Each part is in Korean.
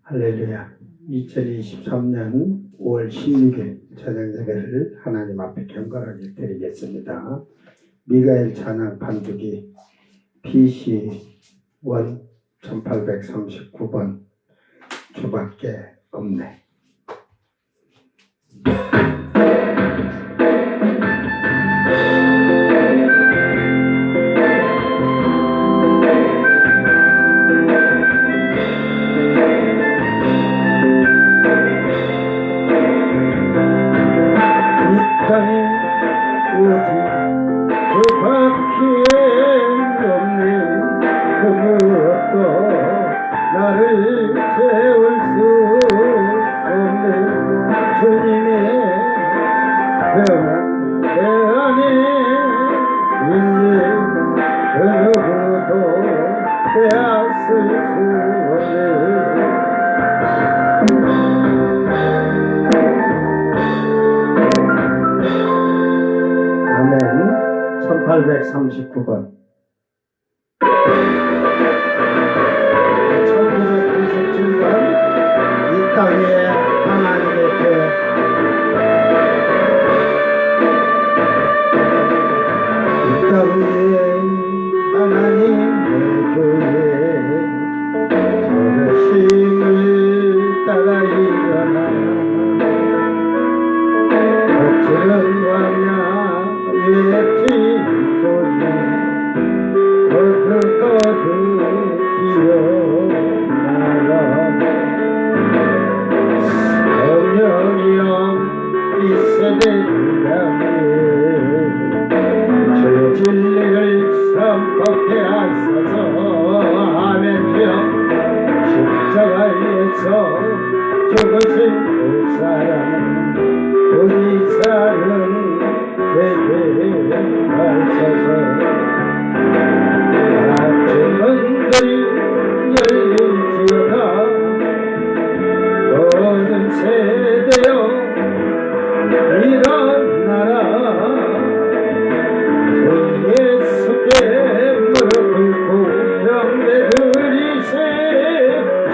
할렐루야. 2023년 5월 16일 저녁 예배를 하나님 앞에 경건하게 드리겠습니다. 미가엘 찬양 판두기 PC1 1839번 주밖에 없네. 아멘. 1839번 1997번 이 땅 위에 하나님의 교회 이 땅 위에 하나님의 교회 저러심을 따라 일어나 거칠은 광야 위에 빈소리 거듭거듭 기어나가 성령이여 이 세대를 향해 주의 진리를 선포케 하소서. 아멘. 주여 십자가에서 죽으신 그 사랑 우리 사랑 되게 하소서. 아침 문들이 열릴지어다 모든 세대여 일어나라. 주 예수께 무릎 꿇고 영대들이세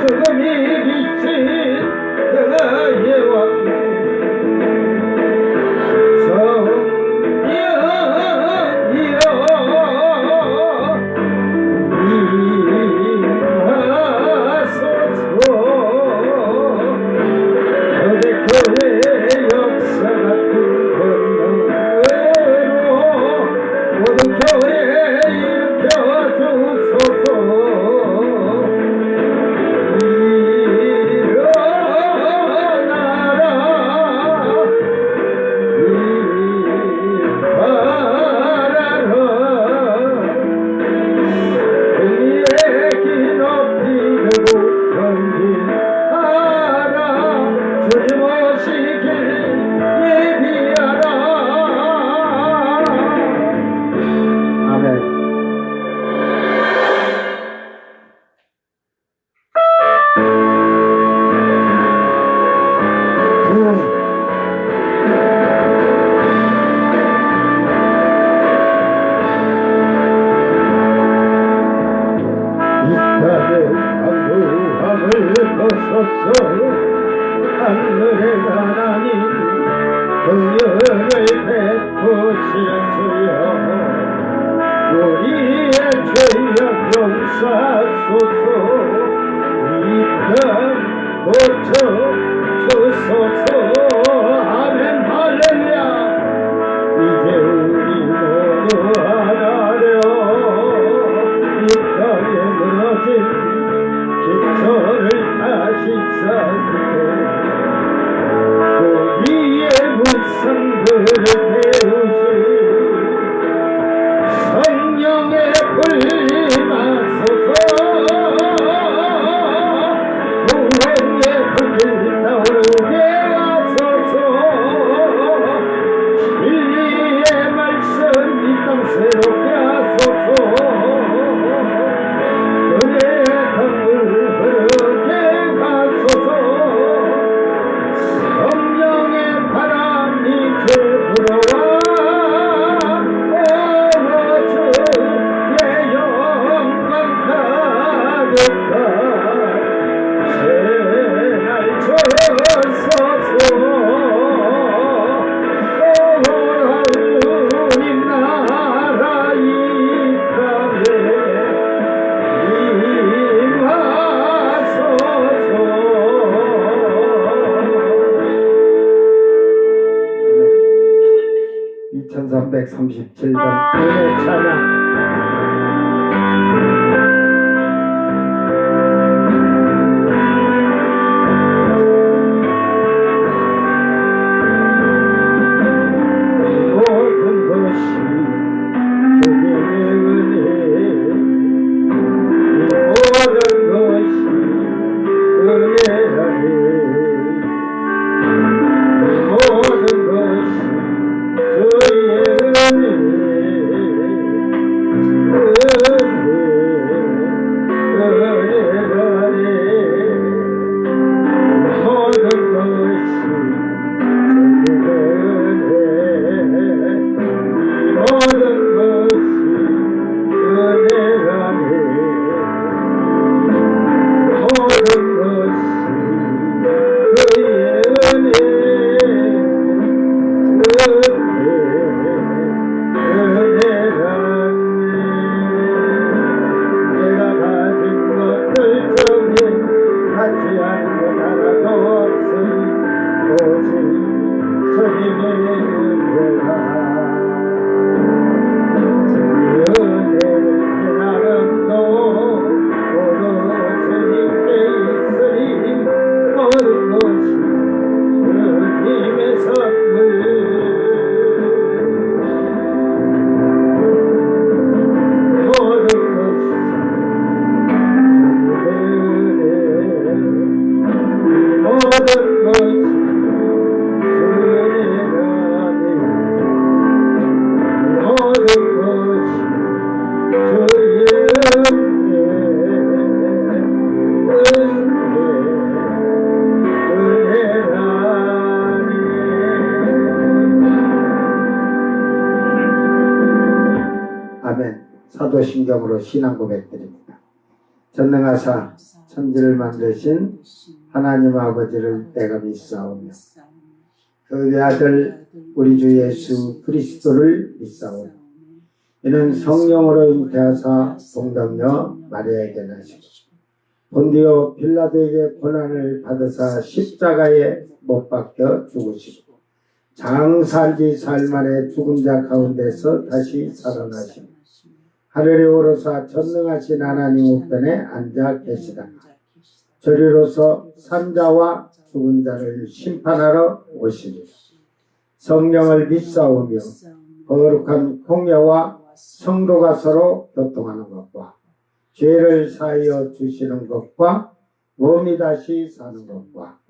죽음이 비친 영화의 왕 하늘의 하나님 긍휼을 베푸시는 주여 우리의 죄악 용서하소서. 이 땅 고쳐주소서. 아멘. 할렐루야. 이제 우리 모두 하나려 이 땅에 무너진 기초를 다시 쌓게 우리의 무상들을 태우시 성령의 불 임하소서. 337번 은혜 찬양. 사도신경으로 신앙 고백드립니다. 전능하사 천지를 만드신 하나님 아버지를 내가 믿사오며 그 외아들 우리 주 예수 그리스도를 믿사오며 이는 성령으로 잉태하사 동정녀 마리아에게 나시고 본디오 빌라도에게 고난을 받으사 십자가에 못 박혀 죽으시고 장사한지 사흘 만에 죽은 자 가운데서 다시 살아나시고 하늘에 오르사 전능하신 하나님 우편에 앉아 계시다가 저리로서 산자와 죽은 자를 심판하러 오시리라. 성령을 믿사오며 거룩한 공예와 성도가 서로 교통하는 것과 죄를 사하여 주시는 것과 몸이 다시 사는 것과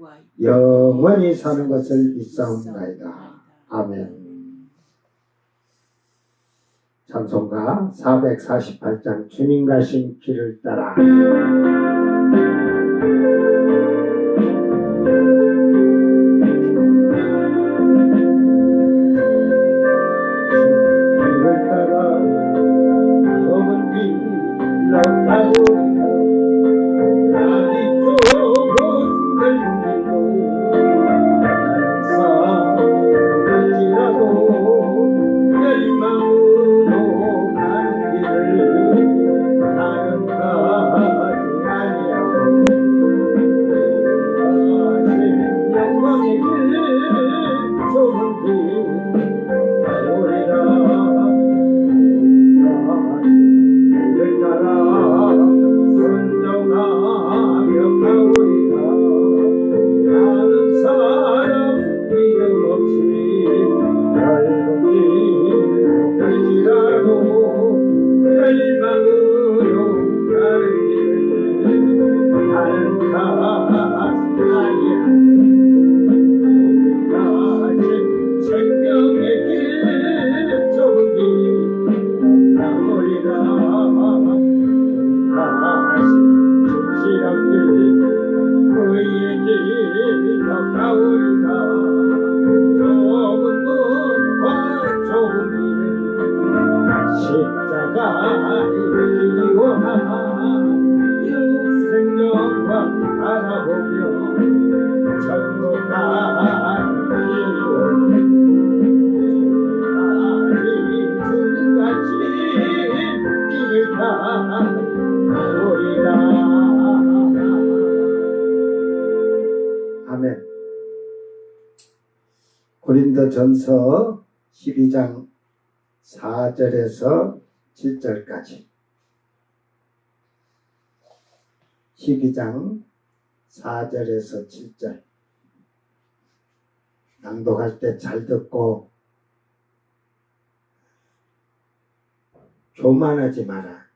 영원히 사는 것을 믿사옵나이다. 아멘. 찬송가 448장 주님 가신 길을 따라. 길을 따라 좁은 길 나가고 날이 좁은 넓은 길로 항상 갈지라도 열망으로 가는 길을 나는 가지 아니하고 가신 영광의 길 좁은 길 가오리라. 길을 따라 순종하며 가오리라. 나는 사람 믿음 없이 얇은 길로 갈지라도 멸망으로 가는 길을 나는 가지 아니하고 생명의 길 좁은 길 가오리라. 진실한 길 의의 길 가오리라. 좁은 문과 좁은 길은 십자가의 길이오나 생명과 바라보며 천국 가는 길이오나 주님 가신 길을 가오리라. 아멘. 고린도전서 12장 4절에서 7절까지 12장 4절에서 7절 낭독할 때 잘 듣고 교만하지 마라.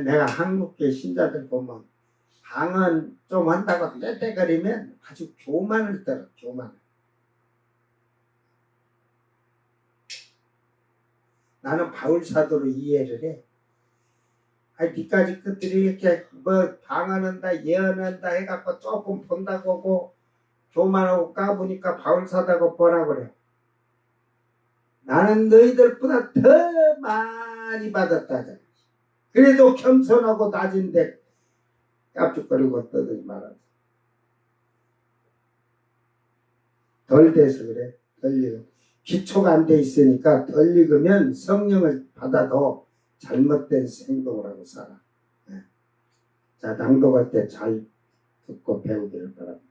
내가 한국계 신자들 보면 방언 좀 한다고 떼떼거리면 아주 교만을 떨어. 교만을. 나는 바울 사도로 이해를 해. 아니 니까지 것들이 이렇게 뭐 방언한다 예언한다 해갖고 조금 본다고 하고 교만하고 까보니까 바울 사도가 뭐라 그래. 나는 너희들보다 더 많이 받았다. 그래도 겸손하고 낮은데 깝죽거리고 떠들지 말아. 덜 돼서 그래. 덜 익어. 기초가 안 돼 있으니까 덜 익으면 성령을 받아도 잘못된 행동을 하고 살아. 네. 자, 낭독할 때 잘 듣고 배우기를 바랍니다.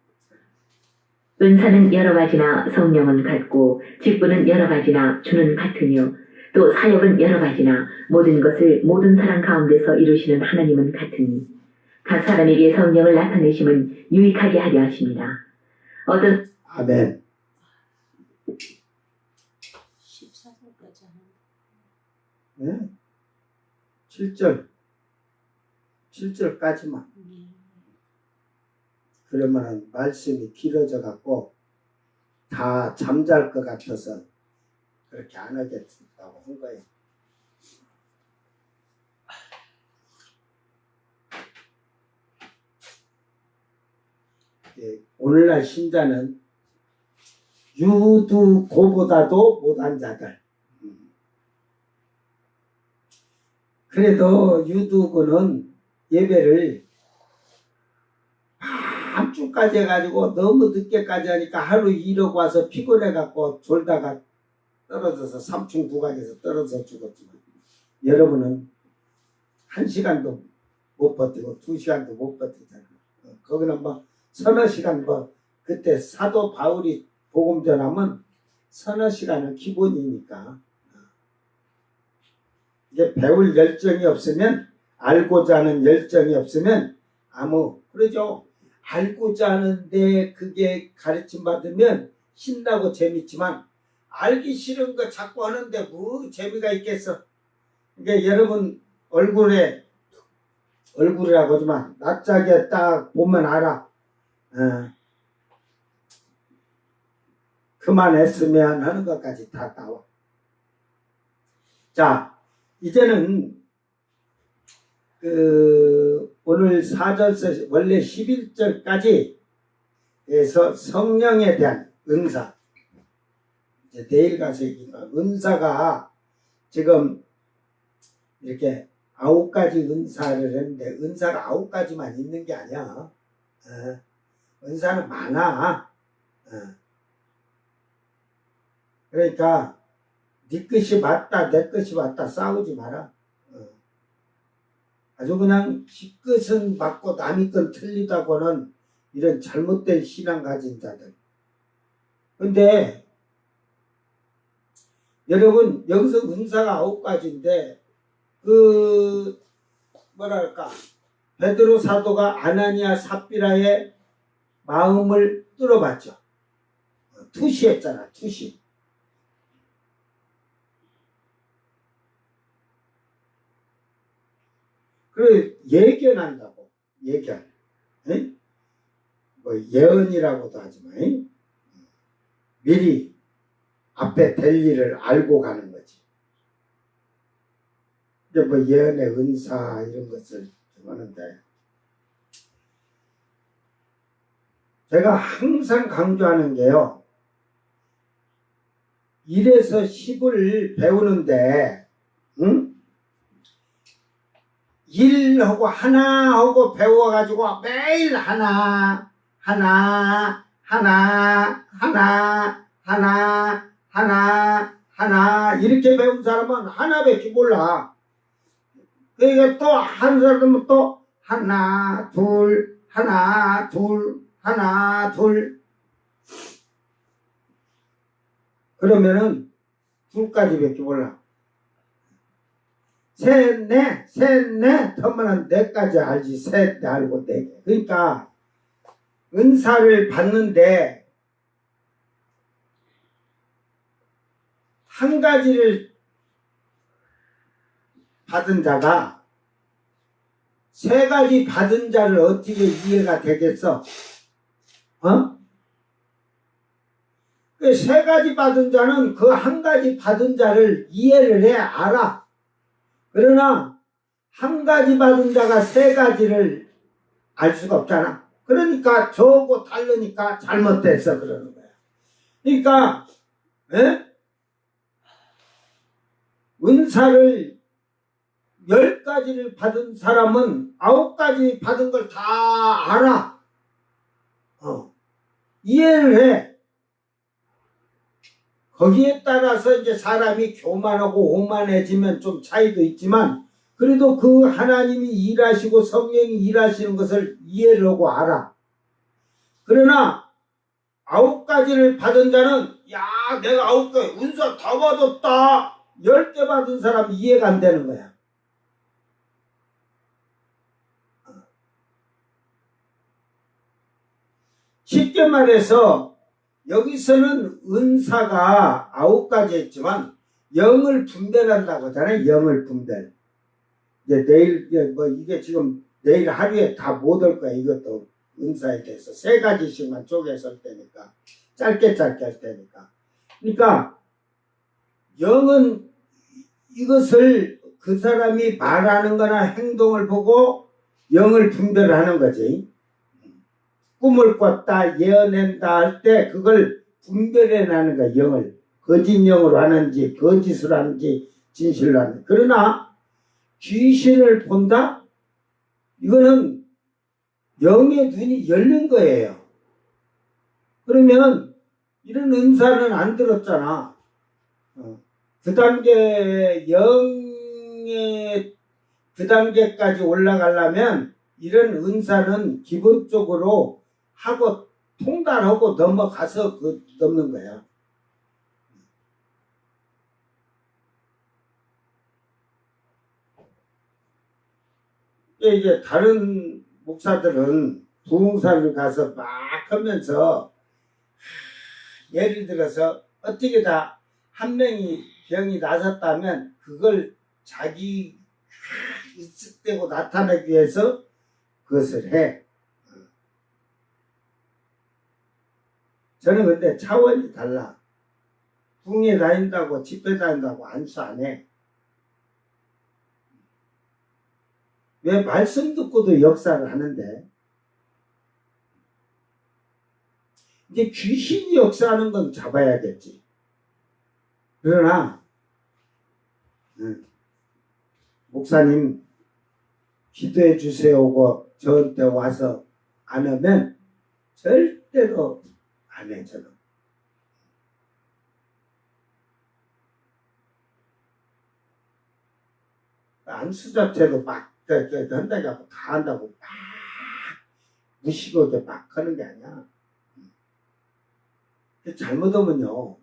은사는 여러 가지나 성령은 같고 직분은 여러 가지나 주는 같으며 또 사역은 여러 가지나 모든 것을 모든 사람 가운데서 이루시는 하나님은 같으니 각 사람에게 성령을 나타내심은 유익하게 하려 하십니다. 어떤 아멘. 14절까지 하는 네? 7절 7절까지만 그러면 말씀이 길어져 갖고 다 잠잘 것 같아서 그렇게 안 하겠다고 한 거예요. 예, 오늘날 신자는 유두고보다도 못한 자들. 그래도 유두고는 예배를 밤중까지 해가지고 너무 늦게까지 하니까 하루 일하고 와서 피곤해갖고 졸다가 떨어져서 3층 부각에서 떨어져 죽었지만 여러분은 1시간도 못 버티고 2시간도 못 버티잖아. 거기는 뭐 서너 시간 뭐 그때 사도 바울이 복음 전하면 서너 시간은 기본이니까 이게 배울 열정이 없으면 알고자 하는 열정이 없으면 그러죠. 알고자 하는데 그게 가르침 받으면 신나고 재밌지만 알기 싫은 거 자꾸 하는데 뭐 재미가 있겠어. 그러니까 여러분 얼굴이라고 하지만 낯짝에 딱 보면 알아. 그만했으면 하는 것까지 다 나와. 자, 이제는 오늘 4절에서 원래 11절까지 해서 성령에 대한 은사. 이제 내일 가서 얘기가 은사가 지금 이렇게 9가지 은사를 했는데 은사가 9가지만 있는 게 아니야. 은사는 많아. 그러니까 네 것이 맞다 내 것이 맞다 싸우지 마라. 아주 그냥 지 것은 맞고 남의 건 틀리다고는 이런 잘못된 신앙 가진 자들. 근데 여러분 여기서 은사가 9가지인데 뭐랄까 베드로 사도가 아나니아 삽비라의 마음을 뚫어봤죠. 투시했잖아. 투시. 그래 예견한다고. 예견. 에? 뭐 예언이라고도 하지만 미리 앞에 될 일을 알고 가는 거지. 이제 뭐 예언의 은사 이런 것을 하는데 제가 항상 강조하는 게요. 1에서 10을 배우는데 1하고 하나하고 배워가지고 매일 하나 이렇게 배운 사람은 하나밖에 몰라. 그러니까 또 한 사람은 또 하나 둘 그러면은 둘까지밖에 몰라. 셋, 넷 하면은 네까지 알지. 셋, 넷 알고 네 개. 그러니까 은사를 받는데 한 가지를 받은 자가 세 가지 받은 자를 어떻게 이해가 되겠어? 어? 그 세 가지 받은 자는 그 한 가지 받은 자를 이해를 해 알아. 그러나 한 가지 받은 자가 세 가지를 알 수가 없잖아. 그러니까 저거 다르니까 잘못됐어 그러는 거야. 그러니까 에? 은사를 10가지를 받은 사람은 9가지 받은 걸 다 알아. 이해를 해. 거기에 따라서 이제 사람이 교만하고 오만해지면 좀 차이도 있지만 그래도 그 하나님이 일하시고 성령이 일하시는 것을 이해를 하고 알아. 그러나 9가지를 받은 자는 야 내가 9개 은사 다 받았다 10개 받은 사람 이해가 안 되는 거야. 쉽게 말해서 여기서는 은사가 9가지 했지만 영을 분별한다고 하잖아요. 영을 분별. 이제 내일 이게 지금 내일 하루에 다 못 올 거야. 이것도 은사에 대해서 3가지씩만 쪼개서 할 테니까 짧게 할 테니까. 그러니까 영은 이것을 그 사람이 말하는 거나 행동을 보고 영을 분별하는 거지. 꿈을 꿨다 예언한다 할 때 그걸 분별해내는 거야. 영을 거짓 영으로 하는지 거짓으로 하는지 진실로 하는지. 그러나 귀신을 본다? 이거는 영의 눈이 열린 거예요. 그러면 이런 은사는 안 들었잖아. 그 단계 영의 그 단계까지 올라가려면 이런 은사는 기본적으로 하고 통달하고 넘어가서 넘는 거야. 이제 다른 목사들은 부흥사를 가서 막 하면서 예를 들어서 어떻게 다 한 명이 병이 나섰다면 그걸 자기 익숙되고 나타내기 위해서 그것을 해. 저는 근데 차원이 달라. 부흥회 다닌다고 집회 다닌다고 안수 안 해. 왜 말씀 듣고도 역사를 하는데 이제 귀신이 역사하는 건 잡아야겠지. 그러나 목사님 기도해 주세요고 저한테 와서 안 하면 절대로 안 해. 저는 안수 자체도 막 한다고 다 한다고 막 무시고 막 하는 게 아니야. 잘못하면요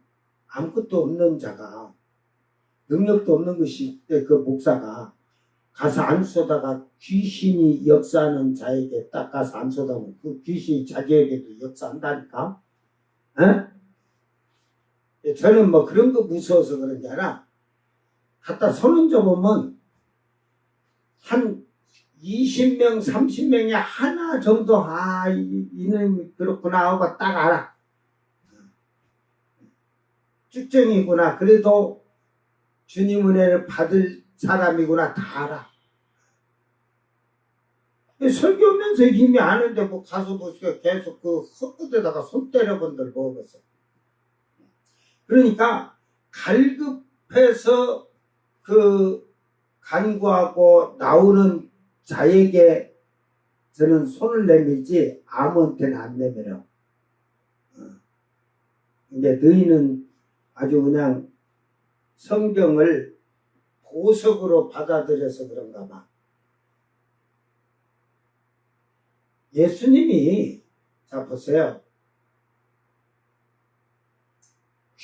아무것도 없는 자가 능력도 없는 것이 그 목사가 가서 안수하다가 귀신이 역사하는 자에게 딱 가서 안수하다가 그 귀신이 자기에게도 역사한다니까. 에? 저는 뭐 그런 거 무서워서 그런 게 아니라 갖다 손을 접으면 한 20명 30명이 하나 정도 이놈이 그렇구나 하고 딱 알아. 쭉정이구나. 그래도 주님 은혜를 받을 사람이구나 다 알아. 설교하면서 이미 아는데 뭐 가서 보시고 계속 그 헛것에다가 손 때려본들 먹었어. 그러니까 갈급해서 그 간구하고 나오는 자에게 저는 손을 내밀지 아무한테는 안 내밀어. 근데 너희는 아주 그냥 성경을 보석으로 받아들여서 그런가 봐. 예수님이 자 보세요.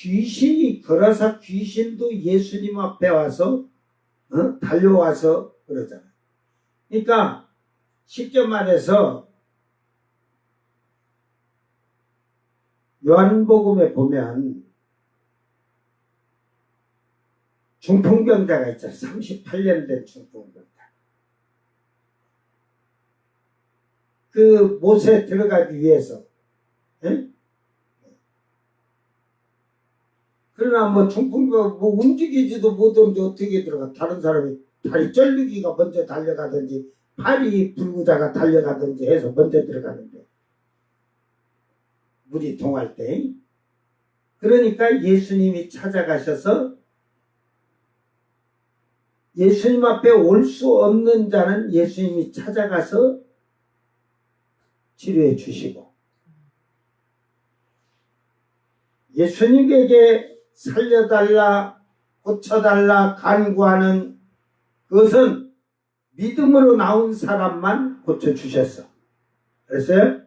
귀신이 걸어서 귀신도 예수님 앞에 와서 달려와서 그러잖아요. 그러니까 쉽게 말해서 요한복음에 보면 중풍병자가 있잖아요. 38년 된 중풍병자. 그 못에 들어가기 위해서. 예? 그러나 뭐 중풍병 뭐 움직이지도 못하는데 어떻게 들어가? 다른 사람이 다리 쩔르기가 먼저 달려가든지 팔이 불구자가 달려가든지 해서 먼저 들어가는데 물이 동할 때. 그러니까 예수님이 찾아가셔서 예수님 앞에 올 수 없는 자는 예수님이 찾아가서 치료해 주시고 예수님에게 살려달라 고쳐달라 간구하는 그것은 믿음으로 나온 사람만 고쳐주셨어. 그랬어요?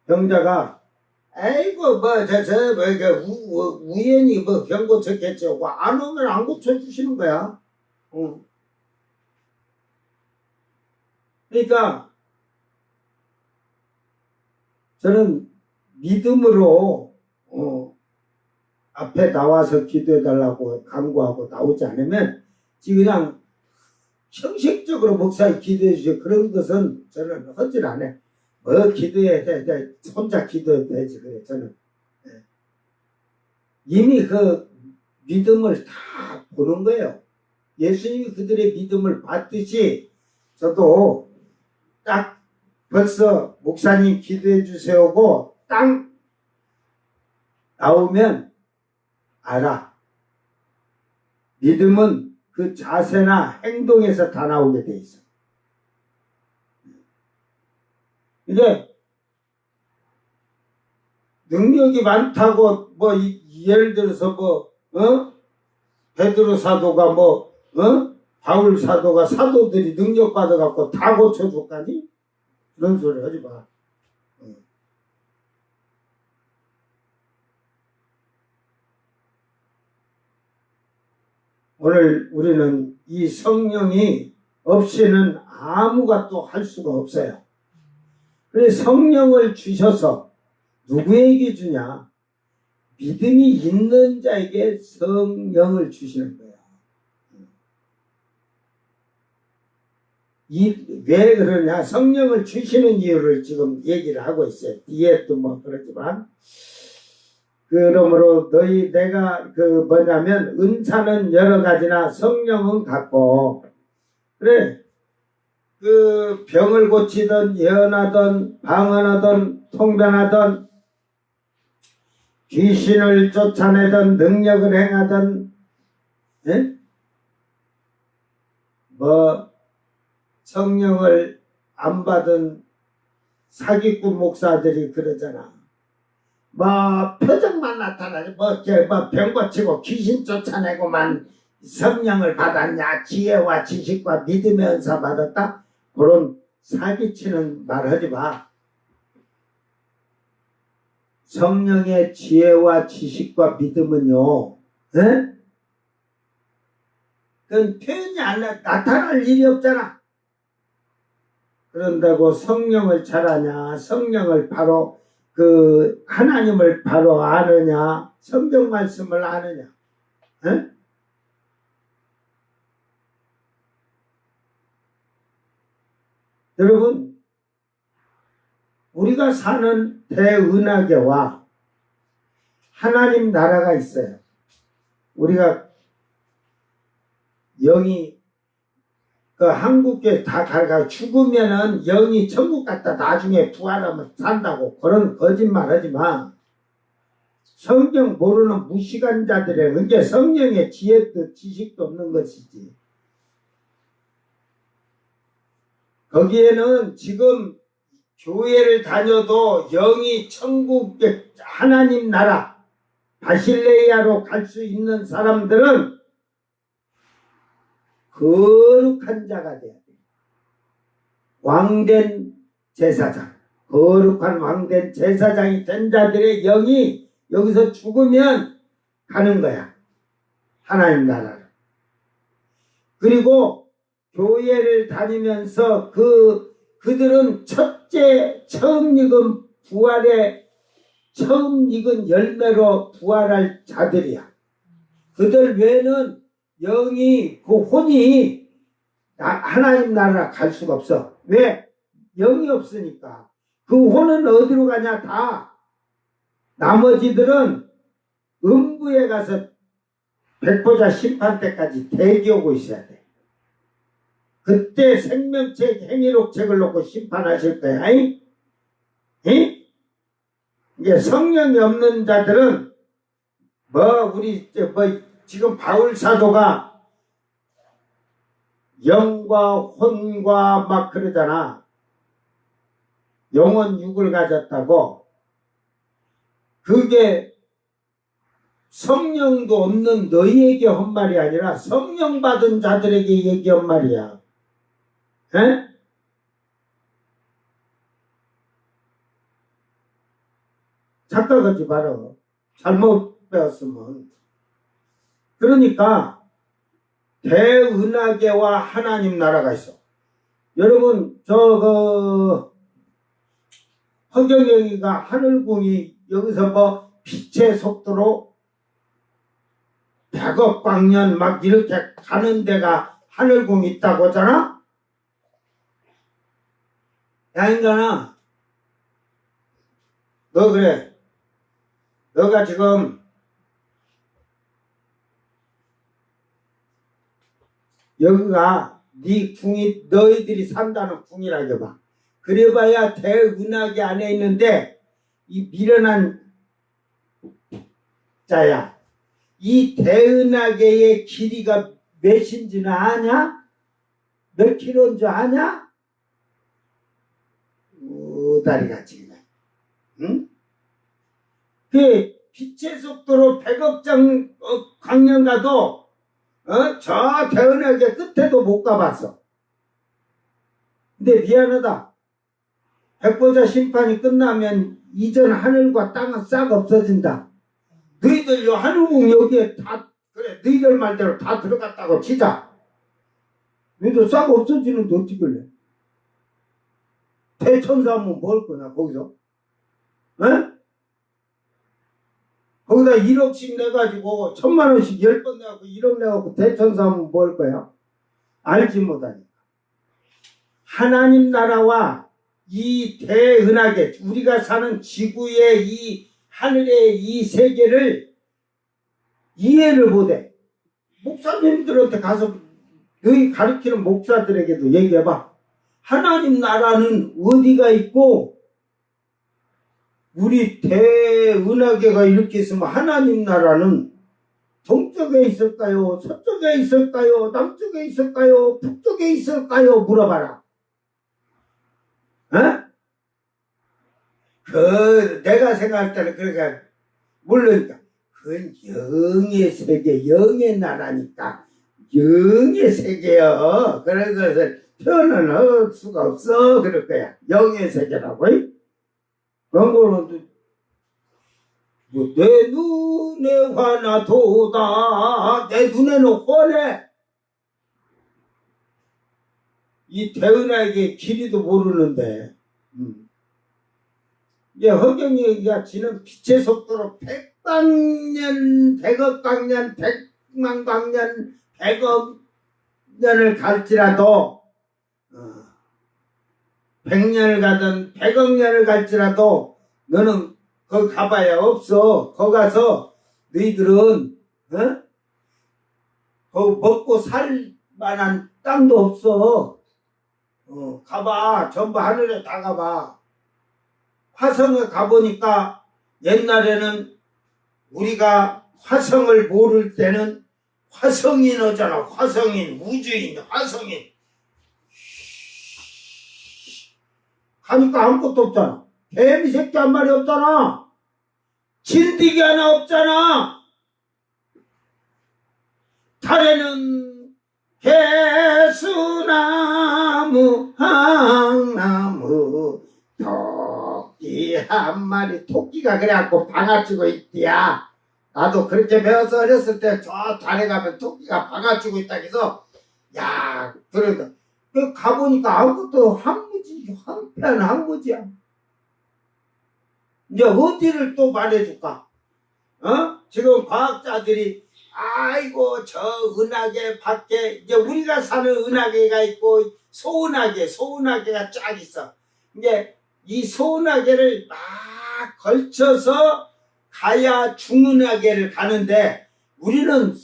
병자가 아이고 우연히 뭐 병 고쳤겠죠. 안 오면 안 고쳐주시는 거야. 그러니까 저는 믿음으로 앞에 나와서 기도해달라고 간구하고 나오지 않으면 그냥 형식적으로 목사님 기도해 주시고 그런 것은 저는 하질 않아요. 뭐 기도해 혼자 기도해도 되지 그래 저는. 이미 그 믿음을 다 보는 거예요. 예수님이 그들의 믿음을 봤듯이 저도 딱 벌써 목사님 기도해 주세요고 딱 나오면 알아. 믿음은 그 자세나 행동에서 다 나오게 돼 있어. 이제 능력이 많다고 뭐 예를 들어서 베드로 사도가 바울 사도가 사도들이 능력 받아갖고 다 고쳐줬다니? 그런 소리 하지 마. 오늘 우리는 이 성령이 없이는 아무것도 할 수가 없어요. 그래서 성령을 주셔서 누구에게 주냐? 믿음이 있는 자에게 성령을 주시는 거예요. 왜 그러냐? 성령을 주시는 이유를 지금 얘기를 하고 있어요. 뒤에 또 뭐 그러지만. 그러므로 내가 뭐냐면 은사는 여러 가지나 성령은 같고 그래 그 병을 고치든 예언하든 방언하든 통변하든 귀신을 쫓아내든 능력을 행하든 예? 뭐 성령을 안 받은 사기꾼 목사들이 그러잖아. 뭐 표정만 나타나지 병 고치고 귀신 쫓아내고만 성령을 받았냐 지혜와 지식과 믿음의 은사 받았다 그런 사기치는 말 하지 마. 성령의 지혜와 지식과 믿음은요 그건 표현이 안 나타날 일이 없잖아. 그런다고 성령을 잘 아냐 성령을 바로 하나님을 바로 아느냐 성경 말씀을 아느냐 여러분 우리가 사는 대은하계와 하나님 나라가 있어요. 우리가 영이 한국에 다 가가 죽으면은 영이 천국 갔다 나중에 부활하면 산다고 그런 거짓말 하지 마. 성경 모르는 무시간자들의 그게 성령의 지혜도 지식도 없는 것이지. 거기에는 지금 교회를 다녀도 영이 천국의 하나님 나라 바실레이아로 갈 수 있는 사람들은 거룩한 자가 돼야 돼. 왕된 제사장 거룩한 왕된 제사장이 된 자들의 영이 여기서 죽으면 가는 거야. 하나님 나라를. 그리고 교회를 다니면서 그들은 처음 익은 부활의 처음 익은 열매로 부활할 자들이야. 그들 외에는 영이 그 혼이 하나님 나라 갈 수가 없어. 왜? 영이 없으니까. 그 혼은 어디로 가냐? 다 나머지들은 음부에 가서 백보자 심판 때까지 대기하고 있어야 돼. 그때 생명책 행위록책을 놓고 심판하실 거야. 이? 이게 성령이 없는 자들은 지금 바울 사도가 영과 혼과 막 그러잖아. 영혼 육을 가졌다고. 그게 성령도 없는 너희에게 한 말이 아니라 성령 받은 자들에게 얘기한 말이야. 에? 착각하지 마라. 잘못 배웠으면. 그러니까 대은하계와 하나님 나라가 있어. 여러분 허경영이가 하늘궁이 여기서 빛의 속도로 100억 광년 막 이렇게 가는 데가 하늘궁이 있다고 하잖아. 야 인간아, 너 그래. 너가 지금 여기가 네 궁이 너희들이 산다는 궁이라고 봐. 그래봐야 대은하계 안에 있는데 이 미련한 자야. 이 대은하계의 길이가 몇인지는 아냐? 몇 킬로인 줄 아냐? 다리같이 그냥. 응? 그 빛의 속도로 100억 광년 가도 저 대은하계 끝에도 못 가봤어. 근데 미안하다. 백보자 심판이 끝나면 이전 하늘과 땅은 싹 없어진다. 너희들 요 하늘궁 여기에 다 그래 너희들 말대로 다 들어갔다고 치자. 너희들 싹 없어지는데 어떻게 그래? 대천사 하면 뭐 할 거냐 거기서? 에? 거기다 1억씩 내가지고 1000만원씩 10번 내갖고 1억 내갖고 대천사 하면 뭐 할 거야? 알지 못하니까. 하나님 나라와 이 대은하계 우리가 사는 지구의 이 하늘의 이 세계를 이해를 못해. 목사님들한테 가서 너희 가르치는 목사들에게도 얘기해봐. 하나님 나라는 어디가 있고 우리 대은하계가 이렇게 있으면 하나님 나라는 동쪽에 있을까요? 서쪽에 있을까요? 남쪽에 있을까요? 북쪽에 있을까요? 물어봐라. 어? 내가 생각할 때는 그러니까 물론 그건 영의 세계, 영의 나라니까 영의 세계요. 그런 것을 표현할 수가 없어. 그럴 거야. 영의 세계라고. 그런 거는 내 눈에 화나도다. 내 눈에는 훤해. 이 대은하에게 길이도 모르는데. 이제 허경이가 지는 빛의 속도로 100광년, 100억 광년, 100만 광년, 100억 년을 갈지라도 100년을 가든 100억 년을 갈지라도 너는 거기 가봐야 없어. 거기 가서 너희들은 거기 먹고 살 만한 땅도 없어. 가봐. 전부 하늘에 다 가봐. 화성에 가보니까 옛날에는 우리가 화성을 모를 때는 화성인 오잖아. 화성인, 우주인, 화성인. 가니까 아무것도 없잖아. 개미 새끼 한 마리 없잖아. 진드기 하나 없잖아. 달에는 개수나무, 항나무, 마리 토끼가 그래갖고 방아치고 있디야. 나도 그렇게 배워서 어렸을 때 저 달에 가면 토끼가 방아치고 있다 해서 야 그러니까 그 가보니까 아무것도 황무지 황폐한 황무지야. 이제 어디를 또 말해줄까? 지금 과학자들이 아이고 저 은하계 밖에 이제 우리가 사는 은하계가 있고 소은하계가 쫙 있어. 이제 이 소은하계를 막 걸쳐서 가야 중은하계를 가는데 우리는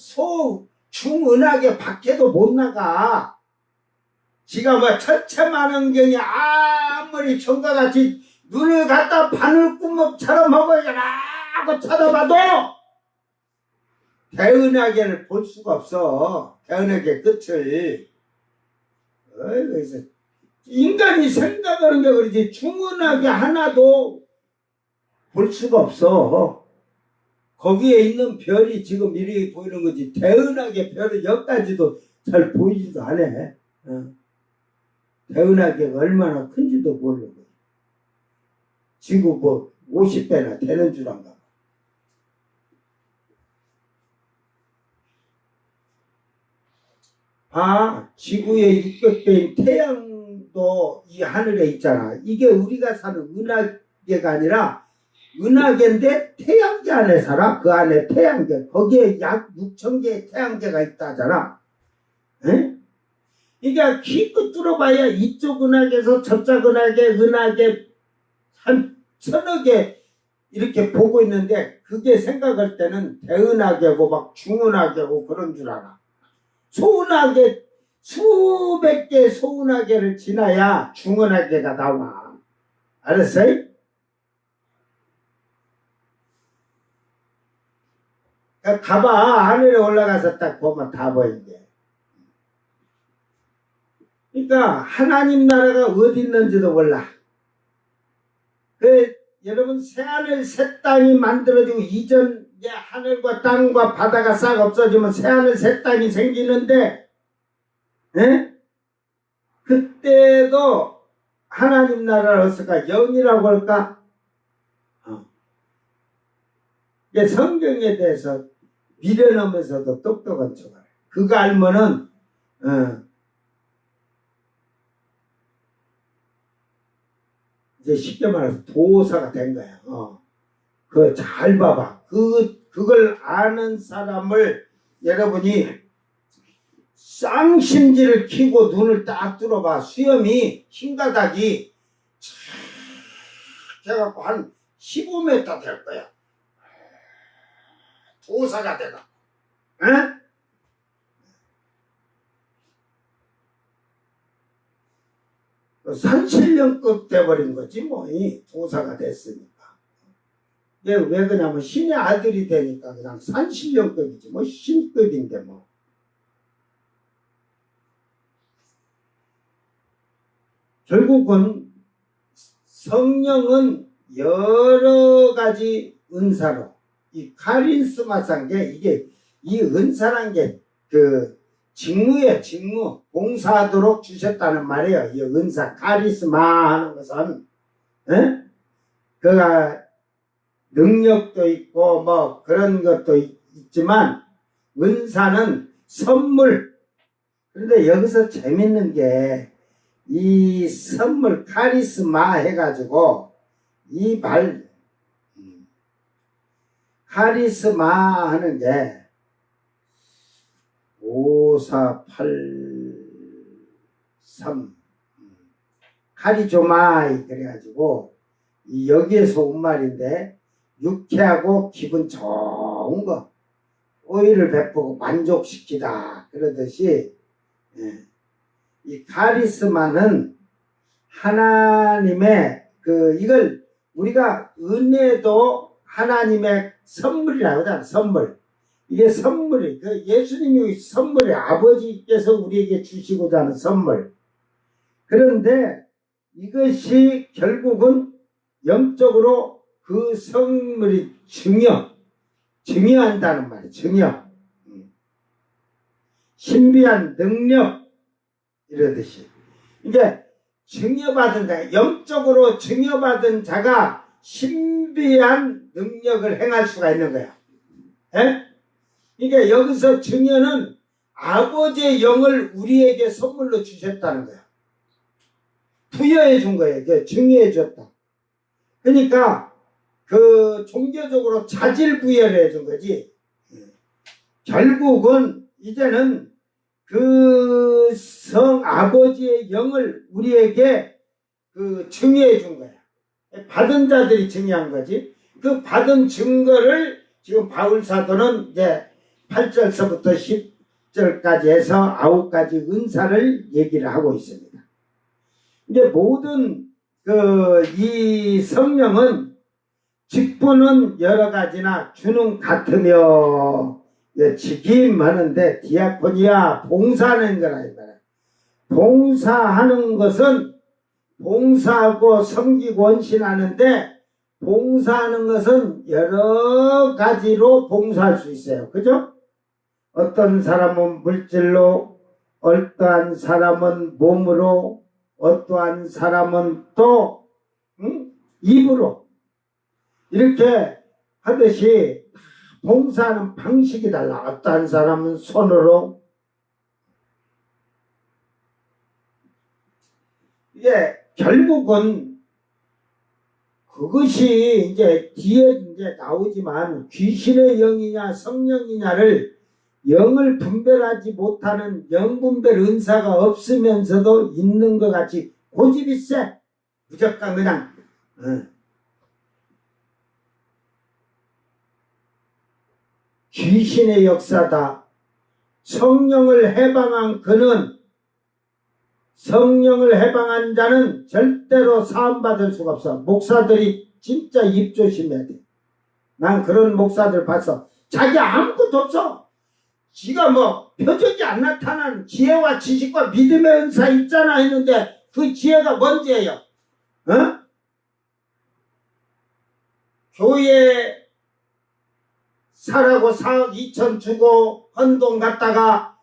중은하계 밖에도 못 나가. 지가 뭐 천체만원경이 아무리 총각같이 눈을 갖다 바늘구멍처럼 먹어야라고 쳐다봐도 대은하계를 볼 수가 없어. 대은하계 끝을. 그래서 인간이 생각하는 게 그러지 중은하계 하나도 볼 수가 없어. 거기에 있는 별이 지금 이렇게 보이는 거지 대은하계 별은 여기까지도 잘 보이지도 않아. 대은하계가 얼마나 큰지도 모르고 지구 뭐 50배나 되는 줄 안가. 지구의 600배인 태양도 이 하늘에 있잖아. 이게 우리가 사는 은하계가 아니라 은하계인데 태양계 안에 살아. 그 안에 태양계. 거기에 약 6,000개의 태양계가 있다잖아. 에? 그러니까 기껏 뚫어봐야 이쪽 은하계에서 저쪽 은하계 한 1,000여 개 이렇게 보고 있는데 그게 생각할 때는 대은하계고 막 중은하계고 그런 줄 알아. 소은하계 수백 개의 소은하계를 지나야 중은하계가 나와. 알았어요? 가봐. 하늘에 올라가서 딱 보면 다 보이게. 그러니까 하나님 나라가 어디 있는지도 몰라. 여러분 새하늘 새 땅이 만들어지고 이전 이제 하늘과 땅과 바다가 싹 없어지면 새하늘 새 땅이 생기는데 그때도 하나님 나라를 어떨까? 영이라고 할까? 이게 성경에 대해서 미련하면서도 똑똑한 척을 해. 그거 알면은 이제 쉽게 말해서 도사가 된 거야. 그거 잘 봐봐. 그걸 아는 사람을 여러분이 쌍심지를 켜고 눈을 딱 뚫어봐. 수염이 흰가닥이 촥 해갖고 한 15m 될 거야. 도사가 돼가. 산신령급 돼버린 거지 뭐. 이 도사가 됐으니까. 왜 그러냐면 신의 아들이 되니까 그냥 산신령급이지 뭐 신급인데 뭐. 결국은 성령은 여러 가지 은사로 이 카리스마산 게 이게 이 은사란 게 직무예요. 직무. 봉사하도록 주셨다는 말이에요. 이 은사 카리스마 하는 것은 그가 능력도 있고 뭐 그런 것도 있지만 은사는 선물. 그런데 여기서 재밌는 게 이 선물 카리스마 해가지고 이 말 카리스마 하는 게 5, 4, 8, 3 카리조마이 그래가지고 여기에서 온 말인데 유쾌하고 기분 좋은 거 오히려 베푸고 만족시키다 그러듯이 이 카리스마는 하나님의 이걸 우리가 은혜도 하나님의 선물이라고 하잖아. 선물. 이게 선물이 예수님이 선물이 아버지께서 우리에게 주시고자 하는 선물. 그런데 이것이 결국은 영적으로 그 선물이 증여한다는 말이에요. 증여. 신비한 능력 이러듯이 이제 증여받은 자, 영적으로 증여받은 자가 신비한 능력을 행할 수가 있는 거야. 예? 그러니까 여기서 증여는 아버지의 영을 우리에게 선물로 주셨다는 거야. 부여해 준 거예요. 증여해 줬다. 그러니까 그 종교적으로 자질 부여를 해 준 거지. 결국은 이제는 그 성 아버지의 영을 우리에게 그 증여해 준 거야. 받은 자들이 증여한 거지. 그 받은 증거를 지금 바울 사도는 이제 8절서부터 10절까지 해서 9가지 은사를 얘기를 하고 있습니다. 이제 모든 이 성령은 직분은 여러 가지나 주는 같으며 직임 하는데 디아코니아 봉사하는 거라 이 말이야. 봉사하는 것은 봉사하고 섬기고 헌신하는데 봉사하는 것은 여러 가지로 봉사할 수 있어요. 그죠? 어떤 사람은 물질로, 어떠한 사람은 몸으로, 어떠한 사람은 또 입으로 이렇게 하듯이 봉사하는 방식이 달라. 어떠한 사람은 손으로. 이게 결국은 그것이 이제 뒤에 이제 나오지만 귀신의 영이냐 성령이냐를 영을 분별하지 못하는 영분별 은사가 없으면서도 있는 것 같이 고집이 세. 무조건 그냥 귀신의 역사다. 성령을 해방한 그는 성령을 해방한 자는 절대로 사함받을 수가 없어. 목사들이 진짜 입 조심해야 돼. 난 그런 목사들 봤어. 자기 아무것도 없어. 지가 뭐 표적이 안 나타나는 지혜와 지식과 믿음의 은사 있잖아 했는데 그 지혜가 뭔지예요. 어? 교회 사라고 4억 2천 주고 헌돈 갖다가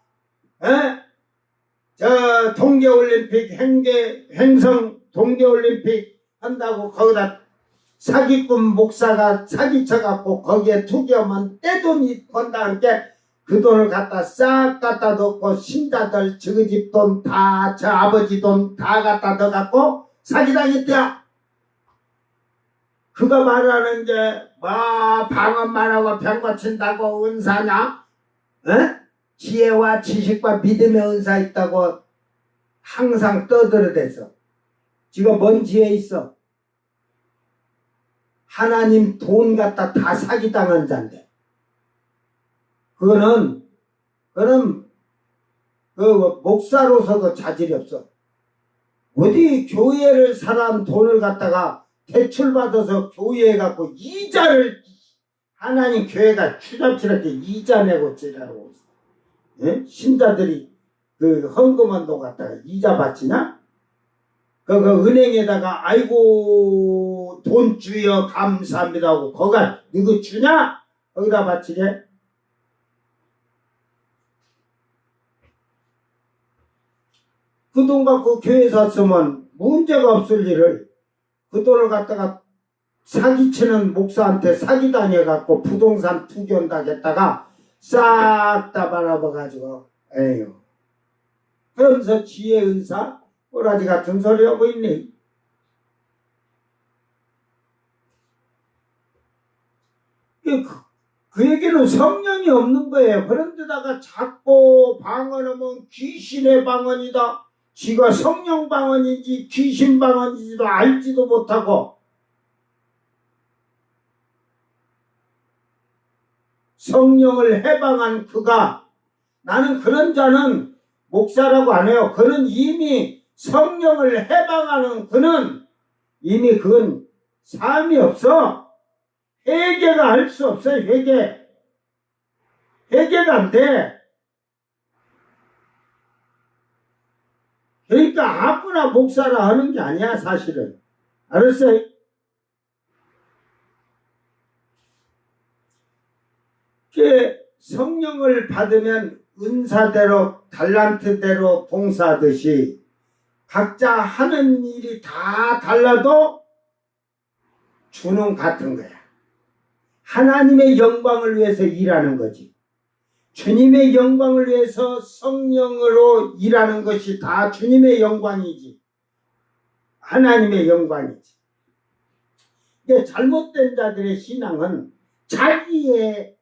저 동계올림픽 행성 동계올림픽 한다고 거기다 사기꾼 목사가 사기쳐갖고 거기에 투기하면 떼돈이 건다는 게 그 돈을 갖다 싹 갖다 넣고 신자들 저그 집 돈 다 저 아버지 돈 다 갖다 넣어갖고 사기당했대요. 그가 말하는 게 뭐 방언만 하고 병 고친다고 은사냐? 지혜와 지식과 믿음의 은사 있다고 항상 떠들어대서 지가 뭔 지혜 있어? 하나님 돈 갖다 다 사기당한 자인데 그거는 그 목사로서도 자질이 없어. 어디 교회를 사람 돈을 갖다가 대출받아서 교회에 갖고 이자를 하나님 교회가 추잡스럽게 이자 내고 지라고 예? 신자들이 그 헌금한도 갖다가 이자 받치냐? 그 은행에다가 아이고 돈 주여 감사합니다 하고 거가 누구 주냐? 거기다 바치게? 그 돈 갖고 교회 샀으면 문제가 없을 일을 그 돈을 갖다가 사기치는 목사한테 사기당해갖고 부동산 투기한다겠다가 싹 다 바라봐가지고 에휴 그러면서 지혜 은사 꼬라지 같은 소리 하고 있네. 그 얘기는 성령이 없는 거예요. 그런데다가 자꾸 방언하면 귀신의 방언이다. 지가 성령 방언인지 귀신 방언인지도 알지도 못하고 성령을 해방한 그가 나는 그런 자는 목사라고 안 해요. 그는 이미 성령을 해방하는 그는 이미 그건 삶이 없어. 회개가 할 수 없어요. 회개가 안 돼. 그러니까 아무나 목사라 하는 게 아니야 사실은. 알았어요? 성령을 받으면 은사대로 달란트대로 봉사하듯이 각자 하는 일이 다 달라도 주는 같은 거야. 하나님의 영광을 위해서 일하는 거지. 주님의 영광을 위해서 성령으로 일하는 것이 다 주님의 영광이지. 하나님의 영광이지. 이게 잘못된 자들의 신앙은 자기의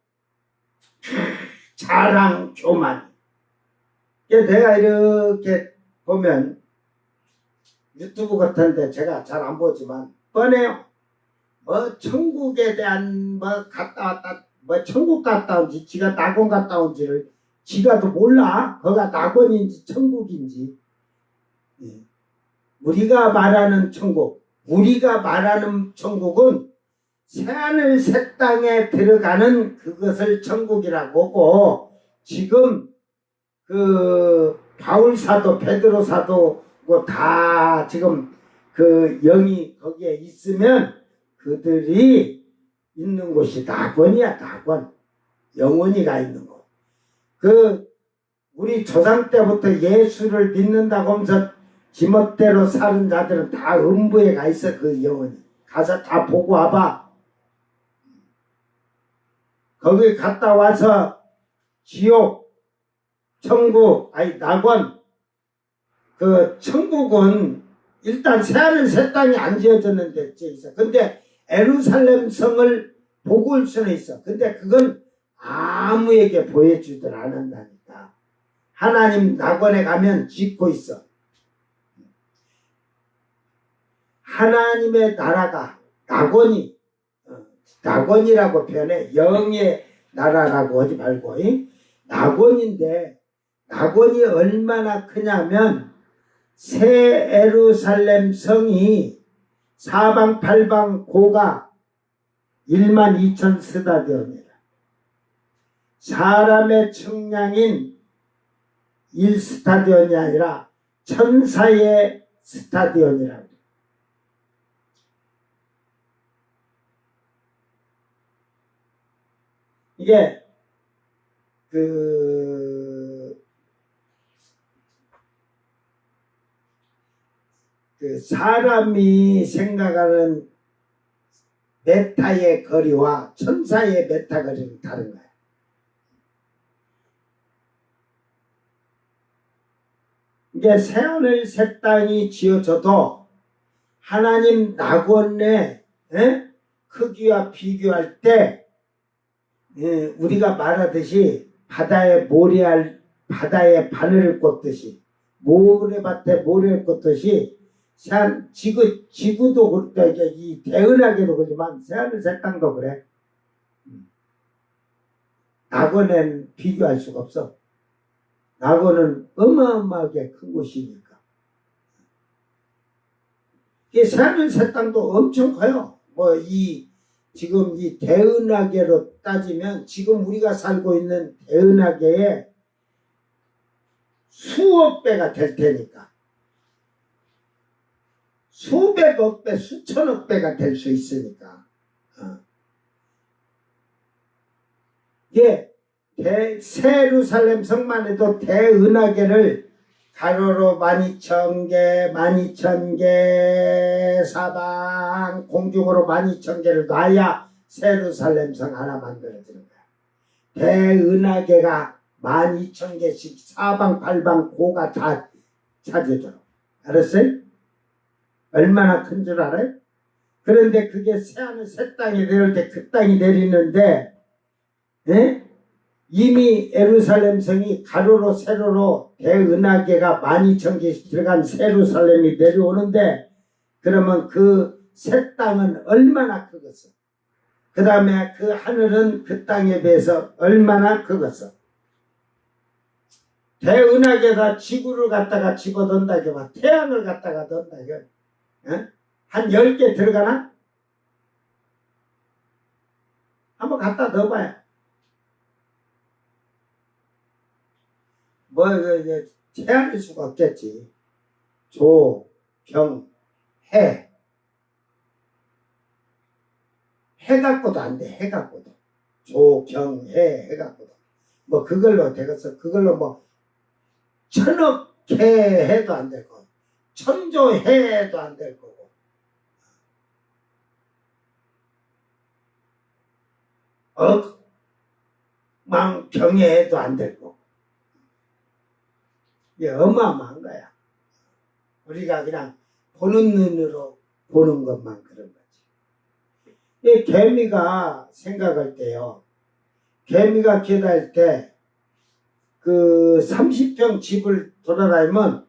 자랑, 교만. 내가 이렇게 보면 유튜브 같은데 제가 잘 안 보지만 뻔해요. 뭐 천국에 대한 뭐 갔다 왔다, 뭐 천국 갔다 온지, 지가 낙원 갔다 온지를 지가도 몰라. 거기가 낙원인지 천국인지. 우리가 말하는 천국, 우리가 말하는 천국은 새하늘 새 땅에 들어가는 그것을 천국이라고 하고, 지금 그 바울 사도, 베드로 사도 뭐 다 지금 그 영이 거기에 있으면 그들이 있는 곳이 낙원이야. 낙원. 영원히가 있는 곳. 그 우리 조상 때부터 예수를 믿는다고 하면서 지멋대로 사는 자들은 다 음부에 가 있어. 그 영혼이 가서 다 보고 와봐. 거기 갔다 와서 지옥, 천국, 아니 낙원, 그 천국은 일단 새하늘 새 땅이 안 지어졌는데 있어. 근데 예루살렘 성을 보고 올 수는 있어. 근데 그건 아무에게 보여주들 않는다니까. 하나님 낙원에 가면 짓고 있어. 하나님의 나라가 낙원이, 낙원이라고 표현해. 영의 나라라고 하지 말고, 낙원인데, 낙원이 얼마나 크냐면 새 예루살렘 성이 사방팔방 고가 12,000 스타디온이라. 사람의 측량인 1스타디온이 아니라 천사의 스타디온이라고. 이게 그 사람이 생각하는 메타의 거리와 천사의 메타 거리는 다른 거야. 이게 새하늘 새 땅이 지어져도 하나님 낙원의 크기와 비교할 때 우리가 말하듯이 바다에 바다에 바늘을 꽂듯이, 모래밭에 모래를 꽂듯이 지구도 그렇게 이 대은하게도 그렇지만 새하늘 새 땅도 그래. 낙원은 비교할 수가 없어. 낙원은 어마어마하게 큰 곳이니까. 이 새하늘 새 땅도 엄청 커요. 뭐 지금 이 대은하계로 따지면 지금 우리가 살고 있는 대은하계의 수억 배가 될 테니까. 수백억 배, 수천억 배가 될 수 있으니까. 이게 새 예루살렘 성만 해도 대은하계를 가로로 12,000개, 12,000개, 사방 공중으로 12,000개를 놔야 새 예루살렘 성 하나 만들어지는 거야. 대은하계가 12,000개씩 사방팔방 고가 다 차지해줘. 알았어요? 얼마나 큰 줄 알아요? 그런데 그게 새하늘 새 땅이 내릴 때 그 땅이 내리는데, 이미 예루살렘 성이 가로로 세로로 대은하계가 12,000개씩 들어간 새 예루살렘이 내려오는데, 그러면 그 새 땅은 얼마나 크겠어? 그 다음에 그 하늘은 그 땅에 비해서 얼마나 크겠어? 대은하계가 지구를 갖다가 집어던다게 봐. 태양을 갖다가 던다게. 한 10개 들어가나? 한번 갖다 넣어봐요. 뭐, 제한할 수가 없겠지. 조, 병, 해. 해 갖고도 안 돼, 해 갖고도. 조, 경, 해 갖고도. 뭐, 그걸로 되겠어. 그걸로 뭐, 1000억 해 해도 안 될 거고, 1000조 해도 안 될 거고. 막 병해도 안 될 거고. 이게 어마어마한 거야. 우리가 그냥 보는 눈으로 보는 것만 그런 거지. 이 개미가 생각할 때요. 개미가 기다릴 때 그 30평 집을 돌아다니면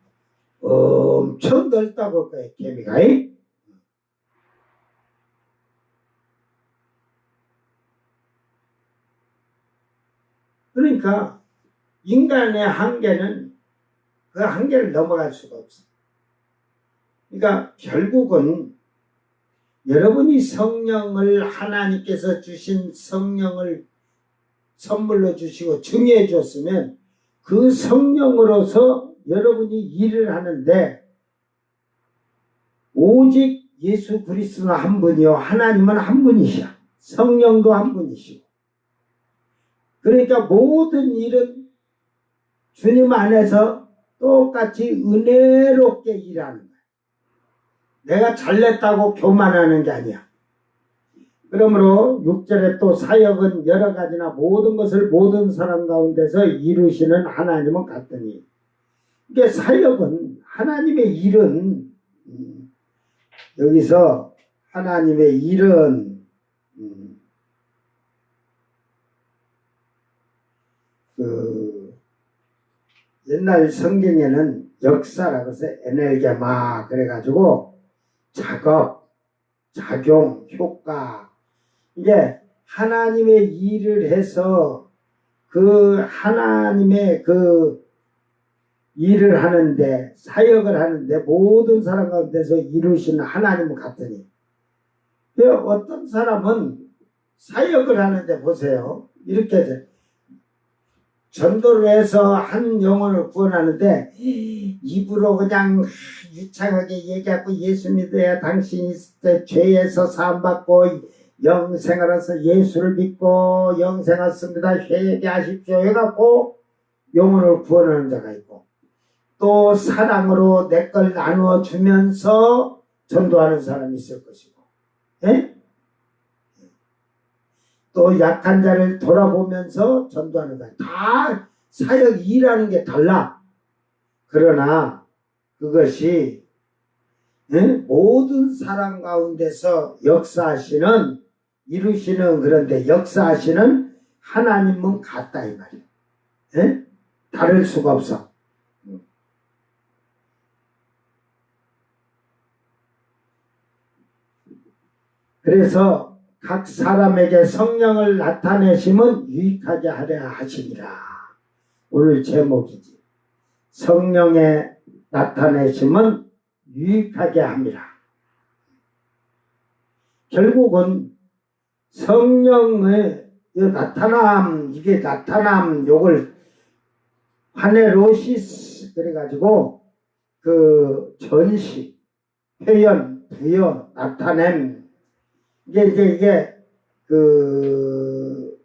엄청 넓다고 할 거예요. 개미가. 그러니까 인간의 한계는 그 한계를 넘어갈 수가 없어. 그러니까 결국은 여러분이 성령을 하나님께서 주신 성령을 선물로 주시고 증여해 줬으면 그 성령으로서 여러분이 일을 하는데 오직 예수 그리스도는 한 분이요 하나님은 한 분이시야. 성령도 한 분이시고 그러니까 모든 일은 주님 안에서 똑같이 은혜롭게 일하는 거야. 내가 잘냈다고 교만하는 게 아니야. 그러므로 6절에 또 사역은 여러 가지나 모든 것을 모든 사람 가운데서 이루시는 하나님은 같더니 이게 사역은 하나님의 일은 여기서 하나님의 일은 그 옛날 성경에는 역사라고 해서 에넬게마 그래가지고 작업, 작용, 효과 이게 하나님의 일을 해서 그 하나님의 그 일을 하는데 사역을 하는데 모든 사람 가운데서 이루시는 하나님은 같으니 어떤 사람은 사역을 하는데 보세요. 이렇게 전도를 해서 한 영혼을 구원하는데 입으로 그냥 유창하게 얘기하고 예수 믿어야 당신이 죄에서 사함받고 영생하라서 예수를 믿고 영생하십니다. 회개하십시오. 해갖고 영혼을 구원하는 자가 있고 또 사랑으로 내 걸 나누어 주면서 전도하는 사람이 있을 것이고 예? 또 약한 자를 돌아보면서 전도하는 자. 다 사역 일하는 게 달라. 그러나 그것이 모든 사람 가운데서 역사하시는 이루시는 그런데 역사하시는 하나님은 같다 이 말이에요. 다를 수가 없어. 그래서 각 사람에게 성령을 나타내심은 유익하게 하려 하시니라. 오늘 제목이지. 성령의 나타내심은 유익하게 합니다. 결국은 성령의 이게 나타남 요걸 파네로시스 그래가지고 그 전시, 표현, 부여, 나타냄 이게 그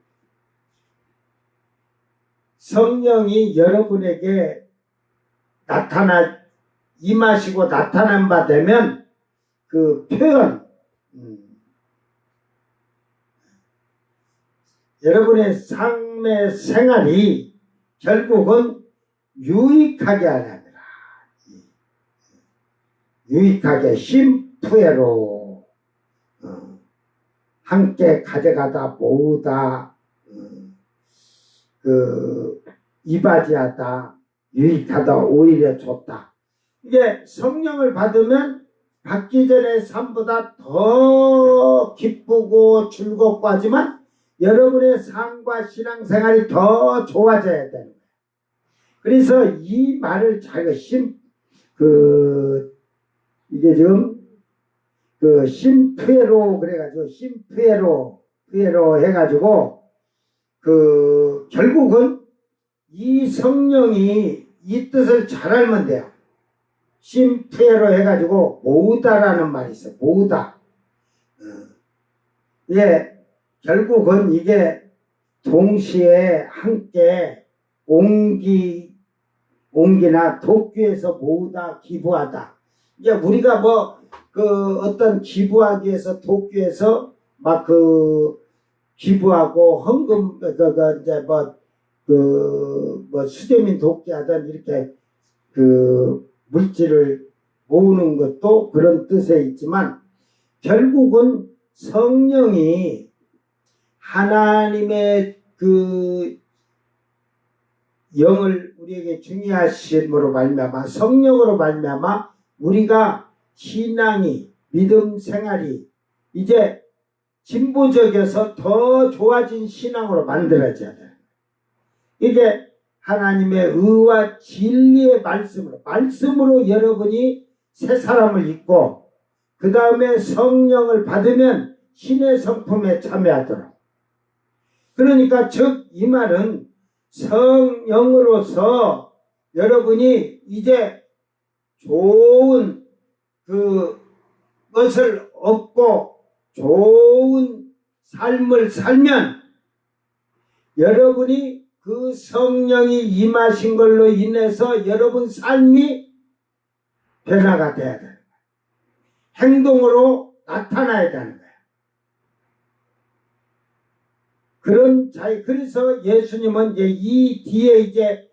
성령이 여러분에게 임하시고 나타난 바 되면 그 표현 여러분의 삶의 생활이 결국은 유익하게 하랍니다. 유익하게 심푸에로 함께 가져가다 모으다 그 이바지하다 유익하다 오히려 좋다. 이게 성령을 받으면 받기 전의 삶보다 더 기쁘고 즐겁고 하지만 여러분의 삶과 신앙생활이 더 좋아져야 되는 거예요. 그래서 이 말을 잘 이게 지금 그 심푸에로 그래가지고 심푸에로 해가지고 그 결국은 이 성령이 이 뜻을 잘 알면 돼요. 심푸에로 해가지고 모으다라는 말이 있어요. 모으다. 예. 결국은 이게 동시에 함께 옹기나 도끼에서 모으다 기부하다. 이제 우리가 뭐 그 어떤 기부하기 위해서 도끼에서 막 그 기부하고 헌금 이제 뭐 수재민 돕기하던 이렇게 그 물질을 모으는 것도 그런 뜻에 있지만 결국은 성령이 하나님의 그 영을 우리에게 중요하심으로 말미암아 성령으로 말미암아 우리가 신앙이 믿음 생활이 이제 진보적이어서 더 좋아진 신앙으로 만들어져야 돼요. 이게 하나님의 의와 진리의 말씀으로 여러분이 새 사람을 입고 그 다음에 성령을 받으면 신의 성품에 참여하도록. 그러니까 즉 이 말은 성령으로서 여러분이 이제 좋은 그 것을 얻고 좋은 삶을 살면 여러분이 그 성령이 임하신 걸로 인해서 여러분 삶이 변화가 돼야 돼요. 행동으로 나타나야 되는 거예요. 그런 자의 그래서 예수님은 이제 이 뒤에 이제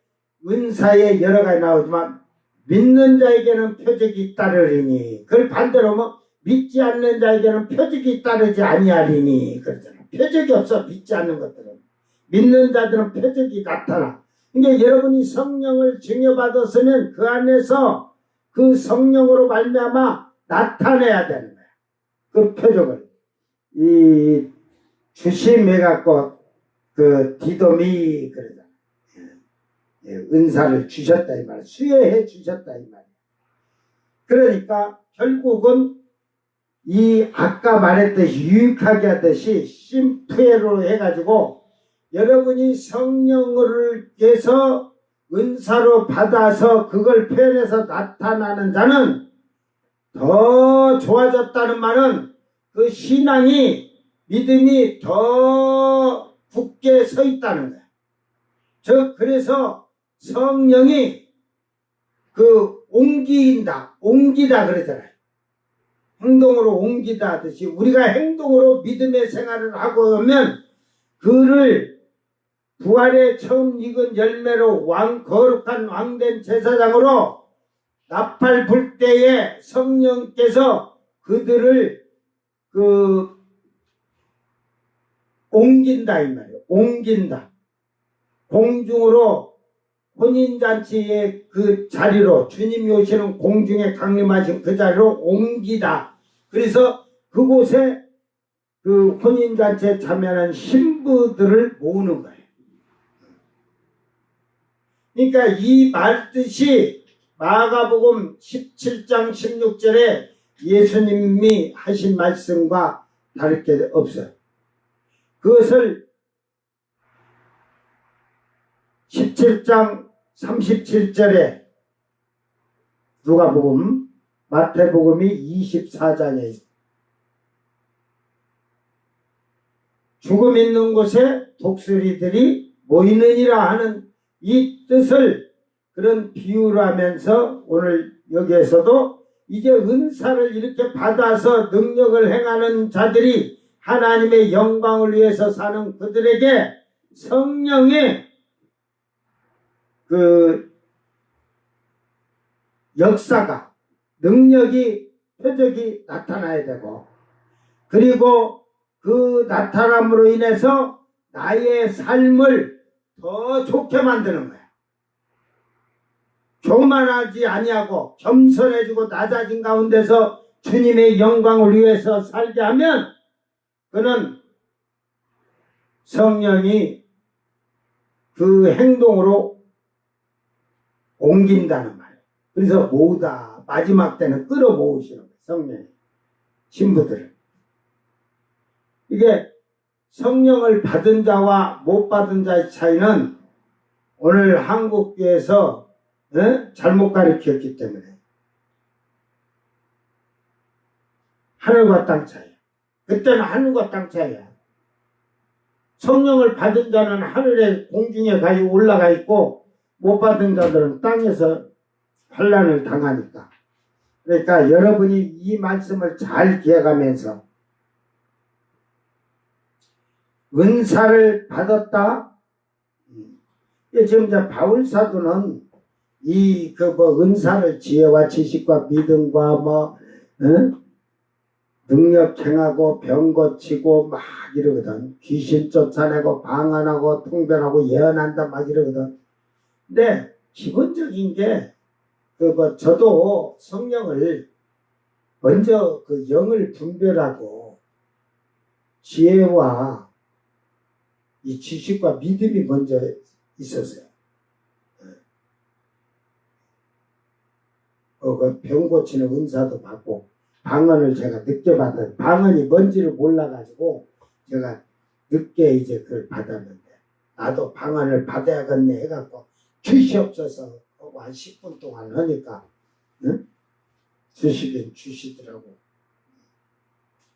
은사에 여러 가지 나오지만 믿는 자에게는 표적이 따르리니 그걸 반대로 하면 믿지 않는 자에게는 표적이 따르지 아니하리니 그러잖아요. 표적이 없어 믿지 않는 것들은. 믿는 자들은 표적이 나타나. 그러니까 여러분이 성령을 증여받았으면 그 안에서 그 성령으로 말미암아 나타내야 되는 거야. 그 표적을. 이 주심해 갖고 그 디도미 그러잖아. 은사를 주셨다 이 말. 수여해 주셨다 이 말. 그러니까 결국은 이 아까 말했듯이 유익하게 하듯이 심프에로 해가지고 여러분이 성령을 해서 은사로 받아서 그걸 표현해서 나타나는 자는 더 좋아졌다는 말은 그 신앙이 믿음이 더 굳게 서 있다는 거야. 그래서 성령이 그 옮기다 그러잖아요. 행동으로 옮기다 하듯이 우리가 행동으로 믿음의 생활을 하고 오면 그를 부활의 처음 익은 열매로 거룩한 왕된 제사장으로 나팔 불 때에 성령께서 그들을 옮긴다 이 말이에요. 옮긴다. 공중으로 혼인잔치의 그 자리로 주님이 오시는 공중에 강림하신 그 자리로 옮기다. 그래서 그곳에 그 혼인잔치에 참여하는 신부들을 모으는 거예요. 그러니까 이 말뜻이 마가복음 17장 16절에 예수님이 하신 말씀과 다를 게 없어요. 그것을 17장 37절에 누가복음, 마태복음이 24장에 있어요. 죽음 있는 곳에 독수리들이 모이느니라 하는 이 뜻을 그런 비유로 하면서 오늘 여기에서도 이제 은사를 이렇게 받아서 능력을 행하는 자들이 하나님의 영광을 위해서 사는 그들에게 성령의 그 역사가 능력이 표적이 나타나야 되고 그리고 그 나타남으로 인해서 나의 삶을 더 좋게 만드는 거야. 교만하지 아니하고 겸손해지고 낮아진 가운데서 주님의 영광을 위해서 살게 하면 그는 성령이 그 행동으로 옮긴다는 말이에요. 그래서 모으다 마지막 때는 끌어모으시는 거예요. 성령이 신부들을. 이게 성령을 받은 자와 못 받은 자의 차이는 오늘 한국교회에서 잘못 가르쳤기 때문에 하늘과 땅 차이야. 그때는 하늘과 땅 차이야. 성령을 받은 자는 하늘에 공중에 가지고 올라가 있고 못 받은 자들은 땅에서 환난을 당하니까. 그러니까 여러분이 이 말씀을 잘 기억하면서 은사를 받았다. 지금 이제 바울 사도는 이 은사를 지혜와 지식과 믿음과 능력 행하고 병 고치고 막 이러거든. 귀신 쫓아내고 방언하고 통변하고 예언한다 막 이러거든. 근데 기본적인 게 저도 성령을 먼저 영을 분별하고 지혜와 이 지식과 믿음이 먼저 있었어요. 병 고치는 은사도 받고 방언을 제가 늦게 받았는데 방언이 뭔지를 몰라가지고 제가 늦게 이제 그걸 받았는데 나도 방언을 받아야겠네 해갖고 주시옵소서 하고 한 10분 동안 하니까 주시긴 주시더라고.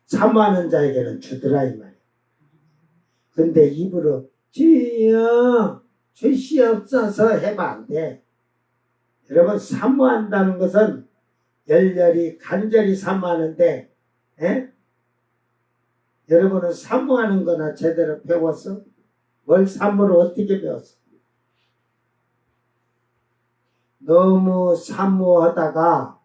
사모하는 자에게는 주더라 이 말이야. 근데 입으로 주여 주시옵소서 해봐 안 돼. 여러분 사모한다는 것은 열렬히 간절히 사모하는데 여러분은 사모하는 거나 제대로 배웠어? 뭘 사모를 어떻게 배웠어? 너무 사모하다가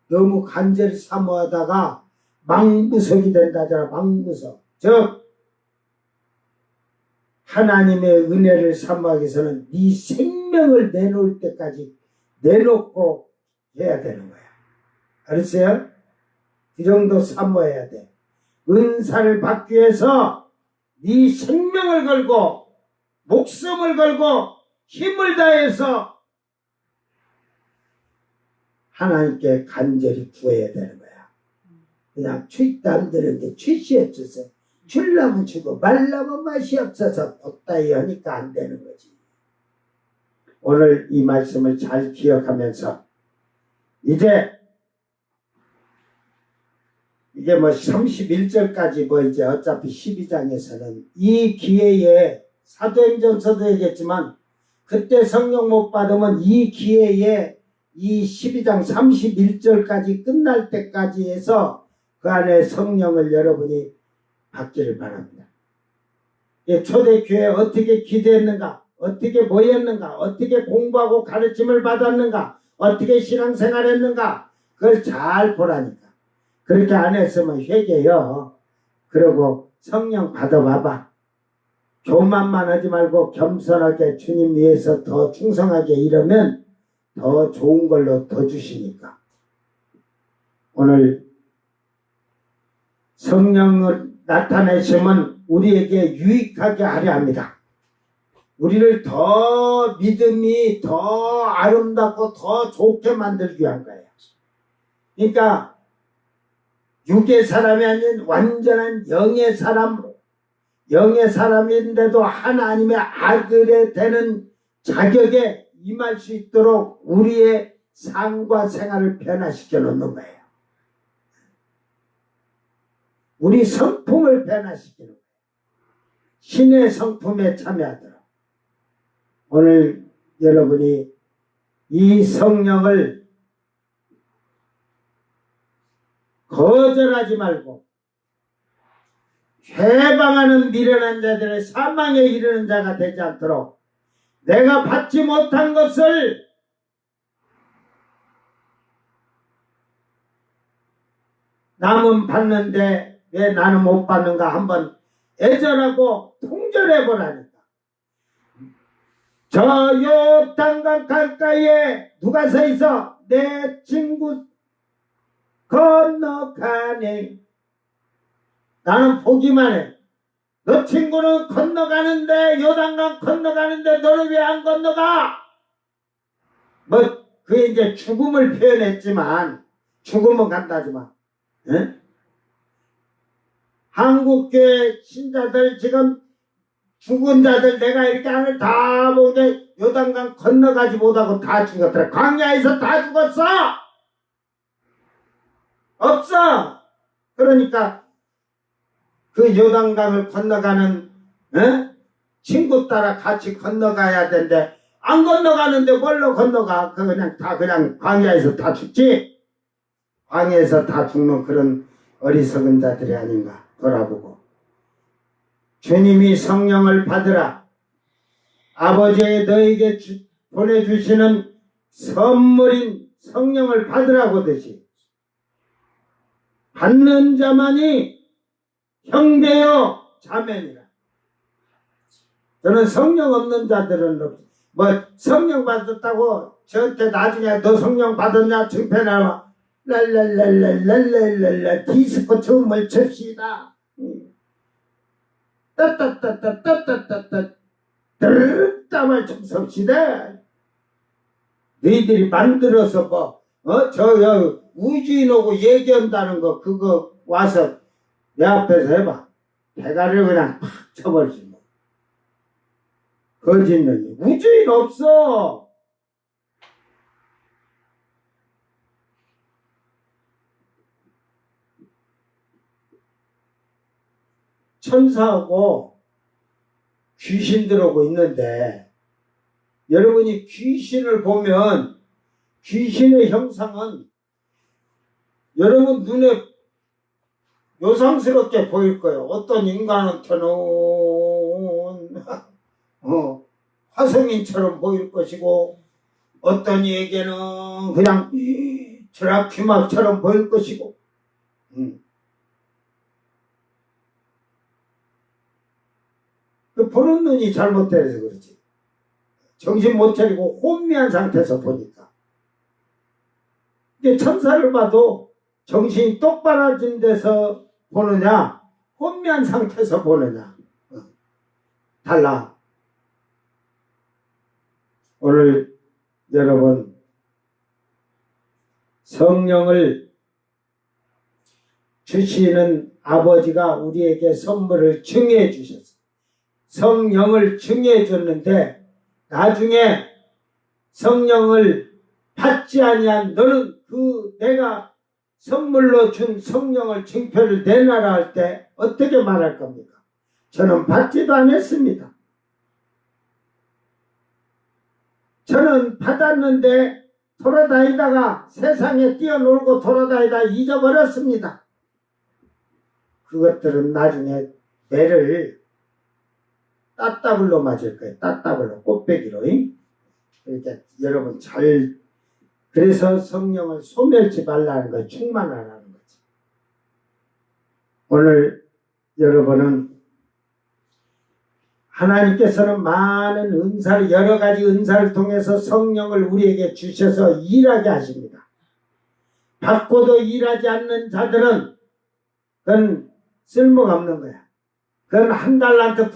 너무 간절히 사모하다가 망부석이 된다잖아. 망부석. 즉 하나님의 은혜를 사모하기 위해서는 네 생명을 내놓을 때까지 내놓고 해야 되는 거야. 알았어요? 그 정도 사모해야 돼. 은사를 받기 위해서 네 생명을 걸고 목숨을 걸고 힘을 다해서 하나님께 간절히 구해야 되는 거야. 그냥 남들한테 주시옵소서. 줄라면 주고 말라면 맛이 없어서 보따이 하니까 안 되는 거지. 오늘 이 말씀을 잘 기억하면서 이제 31절까지 이제 어차피 12장에서는 이 기회에 사도행전서도 얘기했지만 그때 성령 못 받으면 이 기회에 이 12장 31절까지 끝날 때까지 해서 그 안에 성령을 여러분이 받기를 바랍니다. 초대교회 어떻게 기도했는가, 어떻게 모였는가, 어떻게 공부하고 가르침을 받았는가, 어떻게 신앙생활했는가 그걸 잘 보라니까. 그렇게 안 했으면 회개요. 그리고 성령 받아봐봐. 교만만 하지 말고 겸손하게 주님 위해서 더 충성하게 이러면 더 좋은 걸로 더 주시니까. 오늘 성령을 나타내시면 우리에게 유익하게 하려 합니다. 우리를 더 믿음이 더 아름답고 더 좋게 만들기 위한 거예요. 그러니까 육의 사람이 아닌 완전한 영의 사람인데도 하나님의 아들이 되는 자격에 임할 수 있도록 우리의 삶과 생활을 변화시켜 놓는 거예요. 우리 성품을 변화시키는 거예요. 신의 성품에 참여하도록. 오늘 여러분이 이 성령을 거절하지 말고 회방하는 미련한 자들의 사망에 이르는 자가 되지 않도록 내가 받지 못한 것을 남은 받는데 왜 나는 못 받는가 한번 애절하고 통절해보라니까. 저 요단강 가까이에 누가 서 있어? 내 친구 건너가네. 나는 보기만 해. 너 친구는 건너가는데 요단강 건너가는데 너는 왜 안 건너가? 그게 이제 죽음을 표현했지만 죽음은 간다지만 한국교회 신자들 지금 죽은 자들 내가 이렇게 하늘 다 보게 요단강 건너가지 못하고 다 죽었더라. 광야에서 다 죽었어. 없어. 그러니까 그 요단강을 건너가는 친구 따라 같이 건너가야 되는데 안 건너가는데 뭘로 건너가? 그냥 광야에서 다 죽지. 광야에서 다 죽는 그런 어리석은 자들이 아닌가. 돌아보고 주님이 성령을 받으라. 아버지의 너에게 보내주시는 선물인 성령을 받으라고 하듯이 받는 자만이 형제요 자매니라. 저는 성령 없는 자들은 뭐 성령 받았다고 저한테 나중에 너 성령 받았냐 증표나와 랄랄랄랄랄랄랄라 디스코 춤을 춥시다. 따따따따따따따따 땀을 좀 섭시다. 너희들이 만들어서 저 우주인 오고 얘기한다는 거 그거 와서 내 앞에서 해봐. 대가리를 그냥 팍 쳐버리지 뭐. 거짓말이 우주인 없어. 천사하고 귀신들하고 있는데 여러분이 귀신을 보면 귀신의 형상은 여러분 눈에 요상스럽게 보일 거예요. 어떤 인간한테는 화성인처럼 보일 것이고 어떤 이에게는 그냥 드라큘라처럼 보일 것이고 그 보는 눈이 잘못돼서 그렇지. 정신 못 차리고 혼미한 상태에서 보니까. 이게 천사를 봐도 정신이 똑바라진 데서 보느냐 혼미한 상태에서 보느냐 달라. 오늘 여러분 성령을 주시는 아버지가 우리에게 선물을 증해 주셨어요. 성령을 증해 줬는데 나중에 성령을 받지 아니한 너는 내가 선물로 준 성령을 증표를 내놔라 할 때 어떻게 말할 겁니까? 저는 받지도 않았습니다. 저는 받았는데 돌아다니다가 세상에 뛰어놀고 돌아다니다 잊어버렸습니다. 그것들은 나중에 매를 따따블로 맞을 거예요. 따따블로 꽃배기로. 그러니까 여러분 그래서 성령을 소멸치 말라는 거예요. 충만하라는 거지. 오늘 여러분은 하나님께서는 많은 은사를 여러 가지 은사를 통해서 성령을 우리에게 주셔서 일하게 하십니다. 받고도 일하지 않는 자들은 그건 쓸모가 없는 거야. 그건 한 달란트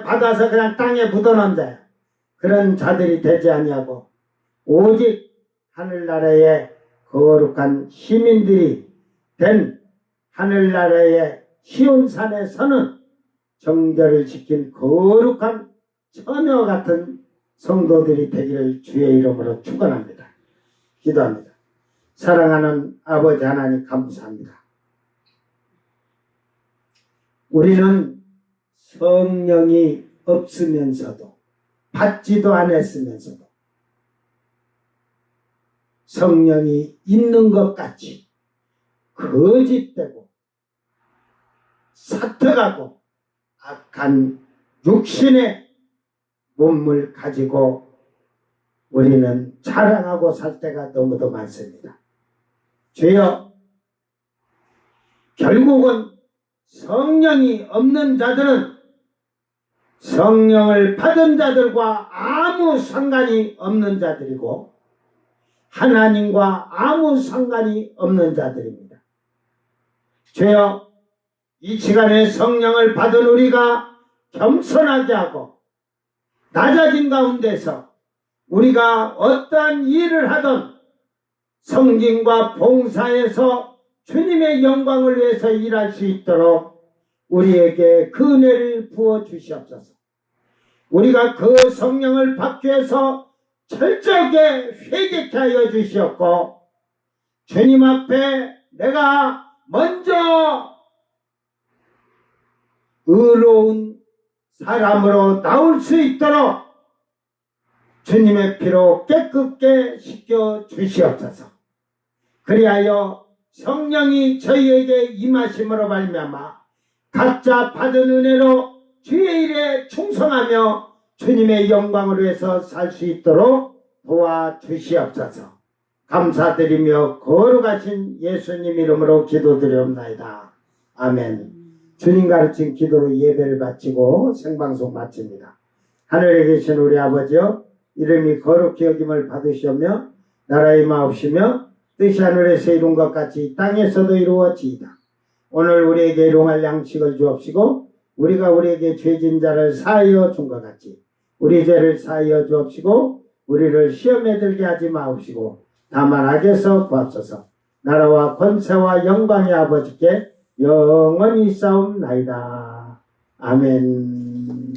받아서 그냥 땅에 묻어놓은 자야. 그런 자들이 되지 아니하고 오직 하늘나라의 거룩한 시민들이 된 하늘나라의 시온산에 서는 정결을 지킨 거룩한 처녀 같은 성도들이 되기를 주의 이름으로 축원합니다. 기도합니다. 사랑하는 아버지 하나님 감사합니다. 우리는 성령이 없으면서도 받지도 않았으면서도 성령이 있는 것 같이 거짓되고 사특하고 악한 육신의 몸을 가지고 우리는 자랑하고 살 때가 너무도 많습니다. 주여, 결국은 성령이 없는 자들은 성령을 받은 자들과 아무 상관이 없는 자들이고 하나님과 아무 상관이 없는 자들입니다. 주여, 이 시간에 성령을 받은 우리가 겸손하게 하고 낮아진 가운데서 우리가 어떠한 일을 하든 성김과 봉사에서 주님의 영광을 위해서 일할 수 있도록 우리에게 그 은혜를 부어 주시옵소서. 우리가 그 성령을 받기 위해서 철저하게 회개케 하여 주시옵고 주님 앞에 내가 먼저 의로운 사람으로 나올 수 있도록 주님의 피로 깨끗게 씻겨 주시옵소서. 그리하여 성령이 저희에게 임하심으로 말미암아 각자 받은 은혜로 주의 일에 충성하며 주님의 영광을 위해서 살 수 있도록 도와주시옵소서. 감사드리며 거룩하신 예수님 이름으로 기도드리옵나이다. 아멘. 주님 가르친 기도로 예배를 바치고 생방송 마칩니다. 하늘에 계신 우리 아버지여, 이름이 거룩히 여김을 받으시오며 나라의 마옵시며 뜻이 하늘에서 이룬 것 같이 이 땅에서도 이루어지이다. 오늘 우리에게 일용할 양식을 주옵시고 우리가 우리에게 죄진 자를 사하여 준 것 같이 우리 죄를 사하여 주옵시고 우리를 시험에 들게 하지 마옵시고 다만 악에서 구하소서. 나라와 권세와 영광의 아버지께 영원히 싸움나이다. 아멘.